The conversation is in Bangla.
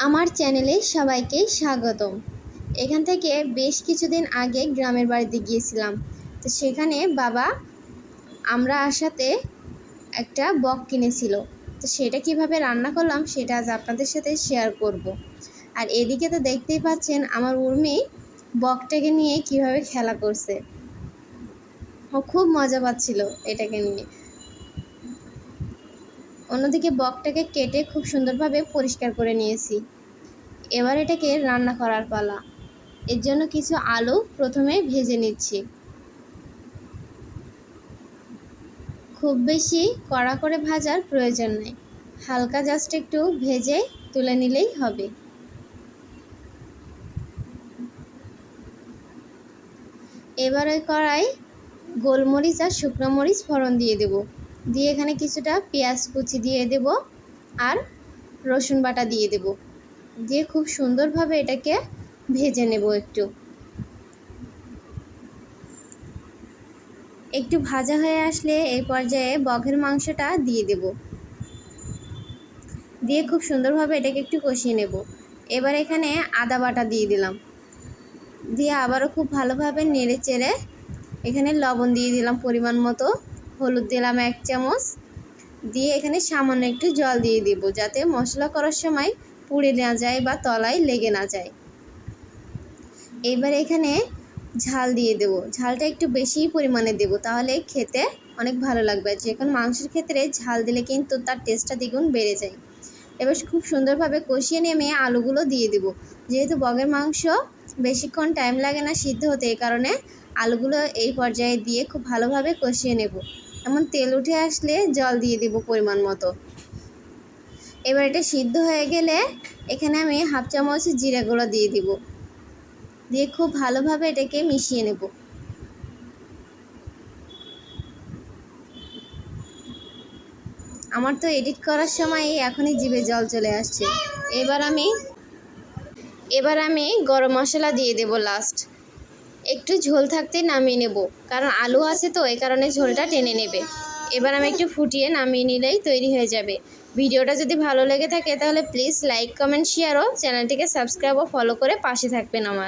আমার চ্যানেলে সবাইকে স্বাগতম। এখান থেকে বেশ কিছুদিন আগে গ্রামের বাড়িতে গিয়েছিলাম। তো সেখানে বাবা আমরা আসাতে একটা বক কিনেছিল। তো সেটা কিভাবে রান্না করলাম সেটা আজ আপনাদের সাথে শেয়ার করব। আর এদিকে তো দেখতেই পাচ্ছেন আমার উর্মি বকটাকে নিয়ে কিভাবে খেলা করছে। ও খুব মজা পাচ্ছিল এটাকে নিয়ে। অন্যদিকে বকটাকে কেটে খুব সুন্দরভাবে পরিষ্কার করে নিয়েছি। এবার এটাকে রান্না করার পালা। এর জন্য কিছু আলু প্রথমে ভেজে নিচ্ছি। খুব বেশি কড়া করে ভাজার প্রয়োজন নেই, হালকা জাস্ট একটু ভেজে তুলে নিলেই হবে। এবার ওই কড়াই গোলমরিচ আর শুকনো মরিচ ফোড়ন দিয়ে দেব। দিয়ে এখানে কিছুটা পেঁয়াজ কুচি দিয়ে দেব আর রসুন বাটা দিয়ে দেব। দিয়ে খুব সুন্দরভাবে এটাকে ভেজে নেব। একটু ভাজা হয়ে আসলে এই পর্যায়ে বকের মাংসটা দিয়ে দেব। দিয়ে খুব সুন্দরভাবে এটাকে একটু কষিয়ে নেব। এবার এখানে আদা বাটা দিয়ে দিলাম। দিয়ে আবারও খুব ভালোভাবে নেড়ে চেড়ে এখানে লবণ দিয়ে দিলাম পরিমাণ মতো, হলুদ দিলাম 1 চামচ, দিয়ে এখানে সামান্য একটু জল দিয়ে দেব যাতে মশলা করার সময় পুড়ে না যায় বা তলায় লেগে না যায়। এবার এখানে ঝাল দিয়ে দেব। ঝালটা একটু বেশি পরিমাণে দেব, তাহলে খেতে অনেক ভালো লাগবে। যে কোনো মাংসের ক্ষেত্রে ঝাল দিলে কিন্তু তার টেস্টটা দ্বিগুণ বেড়ে যায়। এবার খুব সুন্দরভাবে কষিয়ে নেমে আলুগুলো দিয়ে দেব। যেহেতু বকের মাংস বেশিক্ষণ টাইম লাগে না সিদ্ধ হতে, এই কারণে আলুগুলো এই পর্যায়ে দিয়ে খুব ভালোভাবে কষিয়ে নেব। এমন তেল উঠে আসলে জল দিয়ে দেব পরিমাণ মতো। এবার এটা সিদ্ধ হয়ে গেলে এখানে আমি 1/2 চামচ জিরা গুঁড়ো দিয়ে দিব। দিয়ে খুব ভালোভাবে এটাকে মিশিয়ে নেব। আমার তো এডিট করার সময় এখনই জিভে জল চলে আসছে। এবার আমি গরম মশলা দিয়ে দেব লাস্ট। একটু ঝোল থাকতে নামিয়ে নেব, কারণ আলু আছে তো এই কারণে ঝোলটা টেনে নেবে। এবার আমি একটু ফুটিয়ে নামিয়ে নিলেই তৈরি হয়ে যাবে। ভিডিওটা যদি ভালো লেগে থাকে তাহলে প্লিজ লাইক, কমেন্ট, শেয়ার ও চ্যানেলটিকে সাবস্ক্রাইব ও ফলো করে পাশে থাকবেন আমার।